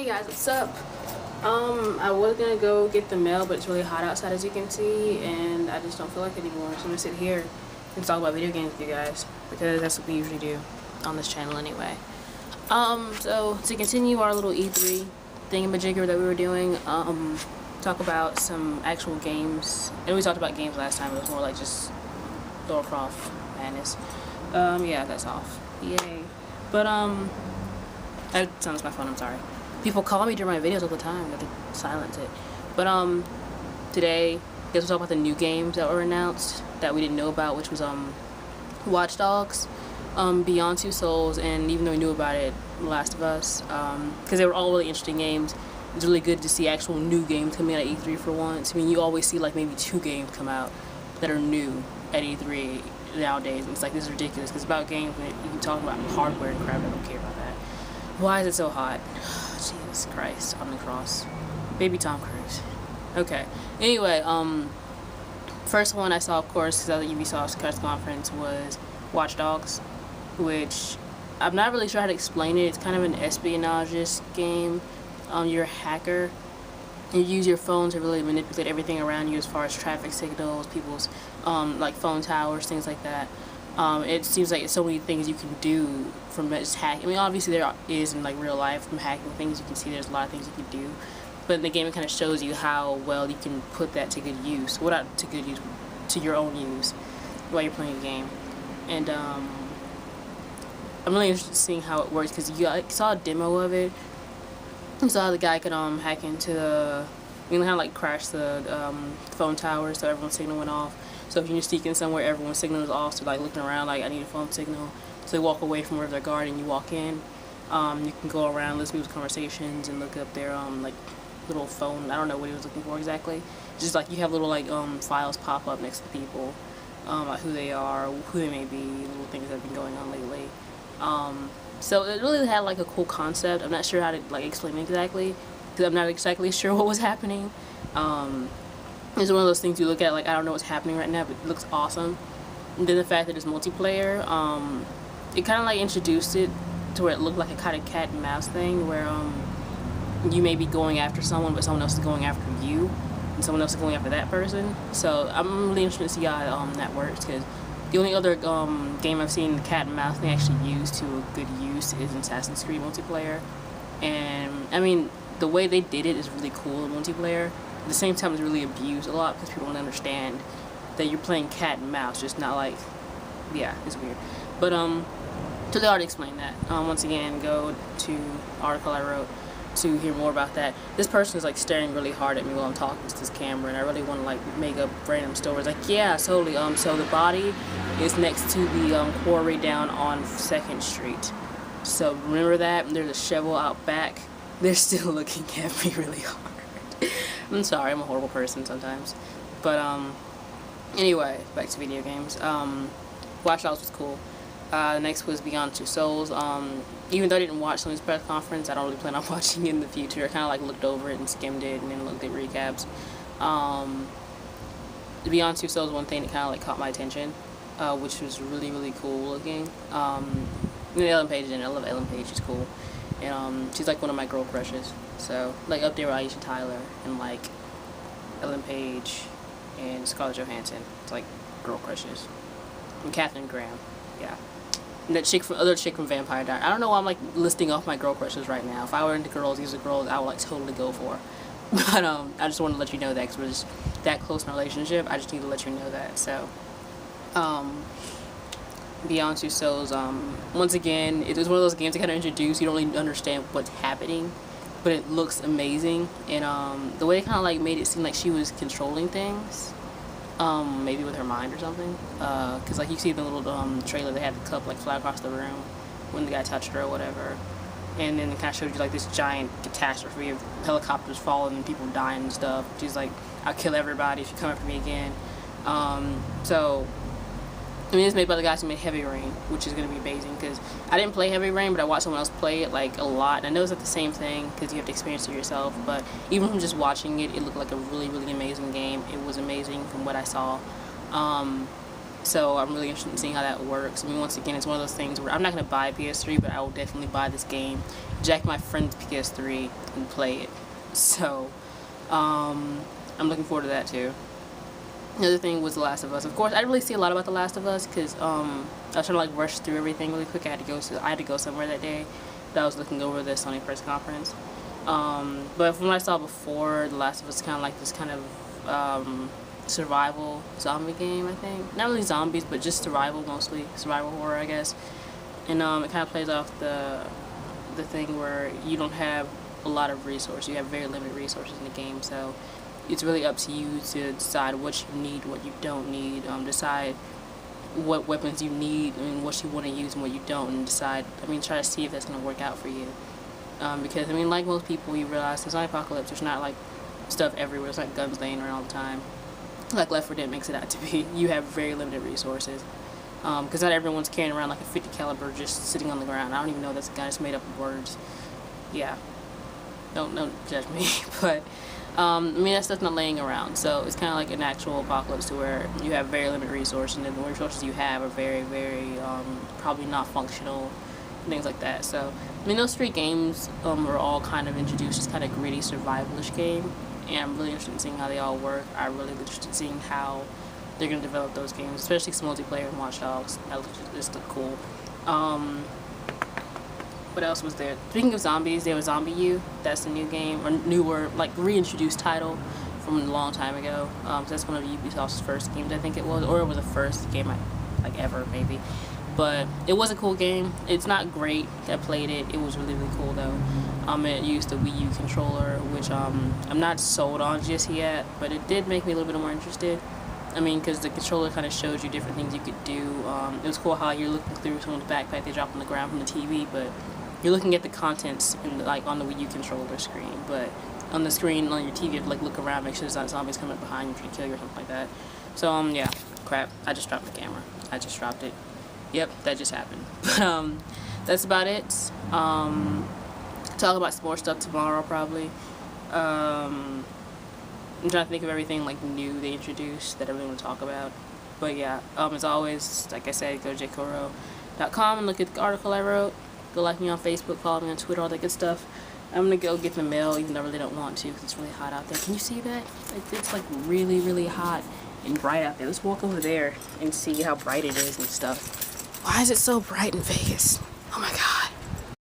Hey guys, what's up? I was gonna go get the mail, but it's really hot outside as you can see, and I just don't feel like it anymore. So I'm gonna sit here and talk about video games with you guys, because that's what we usually do on this channel anyway. So to continue our little E3 thingamajigger that we were doing, talk about some actual games. And we talked about games last time, it was more like just Lara Croft madness. Yeah, that's off. Yay. But, that sounds my phone, I'm sorry. People call me during my videos all the time, I have to silence it. But, today, I guess we'll talk about the new games that were announced that we didn't know about, which was, Watch Dogs, Beyond Two Souls, and even though we knew about it, Last of Us, because they were all really interesting games. It's really good to see actual new games coming out at E3 for once. I mean, you always see like maybe 2 games come out that are new at E3 nowadays. And it's like, this is ridiculous, because it's about games when you can talk about hardware and crap. I don't care about that. Why is it so hot? Jesus Christ on the cross. Baby Tom Cruise. Okay. Anyway, first one I saw, of course, because at the Ubisoft's press conference was Watch Dogs, which I'm not really sure how to explain it. It's kind of an espionage game. You're a hacker. You use your phone to really manipulate everything around you as far as traffic signals, people's like phone towers, things like that. It seems like so many things you can do from just hacking. I mean, obviously there is in like real life from hacking things. You can see there's a lot of things you can do, but in the game it kind of shows you how well you can put that to good use. Well, not to good use, to your own use while you're playing a game. And I'm really interested in seeing how it works, because I saw a demo of it. You saw the guy could hack into the, you know, kind of like crash the phone tower, so everyone's signal went off. So if you're sneaking somewhere, everyone's signal is off, so like looking around like, I need a phone signal. So they walk away from where they're guarding, you walk in. You can go around, listen to people's conversations, and look up their like little phone. I don't know what he was looking for exactly. Just like you have little like files pop up next to people, like who they are, who they may be, little things that have been going on lately. So it really had like a cool concept. I'm not sure how to like explain it exactly, because I'm not exactly sure what was happening. It's one of those things you look at like, I don't know what's happening right now, but it looks awesome. And then the fact that it's multiplayer, it kind of like introduced it to where it looked like a kind of cat and mouse thing, where you may be going after someone, but someone else is going after you, and someone else is going after that person. So I'm really interested to see how that works, because the only other game I've seen the cat and mouse thing actually used to a good use is Assassin's Creed multiplayer. And I mean, the way they did it is really cool in multiplayer. At the same time, it's really abused a lot because people don't understand that you're playing cat and mouse, just not like, yeah, it's weird. But so they already explained that. Once again, go to article I wrote to hear more about that. This person is like staring really hard at me while I'm talking to this camera, and I really want to like make up random stories. Like, yeah, totally. So the body is next to the quarry down on 2nd Street. So remember that. There's a shovel out back. They're still looking at me really hard. I'm sorry, I'm a horrible person sometimes. But anyway, back to video games. Watch Dogs was cool. The next was Beyond Two Souls. Even though I didn't watch Sony's press conference, I don't really plan on watching it in the future. I kind of like looked over it and skimmed it and then looked at recaps. Beyond Two Souls, one thing that kind of like caught my attention, which was really, really cool looking. Ellen Page in it. I love Ellen Page, she's cool. And she's like one of my girl crushes. So like up there with Aisha Tyler and like Ellen Page and Scarlett Johansson. It's like girl crushes. And Katherine Graham, yeah. And that other chick from Vampire Diaries. I don't know why I'm like listing off my girl crushes right now. If I were into girls, these are girls I would like totally go for. But I just wanted to let you know that, because we're just that close in a relationship. I just need to let you know that. So Beyond Two Souls, once again, it was one of those games that kind of introduced, you don't really understand what's happening, but it looks amazing. And the way they kind of like made it seem like she was controlling things, maybe with her mind or something, because like you see the little trailer, they had the cup like fly across the room when the guy touched her or whatever, and then it kind of showed you like this giant catastrophe of helicopters falling and people dying and stuff. She's like, I'll kill everybody if you come after me again. So I mean, it's made by the guys who made Heavy Rain, which is going to be amazing, because I didn't play Heavy Rain, but I watched someone else play it like a lot, and I know it's not the same thing because you have to experience it yourself, but even from just watching it, it looked like a really, really amazing game. It was amazing from what I saw. So I'm really interested in seeing how that works. I mean, once again, it's one of those things where I'm not going to buy a PS3, but I will definitely buy this game, jack my friend's PS3, and play it. So I'm looking forward to that too. The other thing was The Last of Us. Of course, I didn't really see a lot about The Last of Us because I was trying to like rush through everything really quick. I had to go somewhere that day. That I was looking over the Sony press conference. But from what I saw before, The Last of Us is kind of like this kind of survival zombie game, I think. Not really zombies, but just survival mostly. Survival horror, I guess. And it kind of plays off the thing where you don't have a lot of resources. You have very limited resources in the game, so it's really up to you to decide what you need, what you don't need, decide what weapons you need and what you want to use and what you don't, and decide, try to see if that's going to work out for you. Because, like most people, you realize there's not apocalypse, there's not, like, stuff everywhere, there's not guns laying around all the time. Like Left 4 Dead makes it out to be. You have very limited resources. Because not everyone's carrying around, like, a 50 caliber just sitting on the ground. I don't even know that's a guy that's made up of words. Yeah. Don't judge me, but... that stuff's not laying around, so it's kind of like an actual apocalypse to where you have very limited resources, and the resources you have are very, very, probably not functional, things like that. So, those three games are all kind of introduced as kind of gritty, survivalish game, and I'm really interested in seeing how they all work. I'm really interested in seeing how they're going to develop those games, especially some multiplayer and Watch Dogs. That just look cool. What else was there? Speaking of zombies, there was Zombie-U. That's the new game, or newer, like, reintroduced title from a long time ago. That's one of Ubisoft's first games, I think it was, or it was the first game ever, maybe. But it was a cool game. It's not great. I played it. It was really, really cool, though. It used the Wii-u controller, which I'm not sold on just yet, but it did make me a little bit more interested. Because the controller kind of shows you different things you could do. It was cool how you're looking through someone's backpack they drop on the ground from the TV, but you're looking at the contents on the Wii-u controller screen, but on the screen on your TV, you have to look around, make sure there's not zombies coming up behind you trying to kill you or something like that. So yeah, crap, I just dropped the camera. I just dropped it. Yep, that just happened. But that's about it. Talk about some more stuff tomorrow probably. I'm trying to think of everything like new they introduced that I really want to talk about. But yeah, as always, like I said, go to jcoro.com and look at the article I wrote. Go like me on Facebook, follow me on Twitter, all that good stuff. I'm gonna go get the mail, even though I really don't want to, because it's really hot out there. Can you see that? It's like really, really hot and bright out there. Let's walk over there and see how bright it is and stuff. Why is it so bright in Vegas? Oh my God.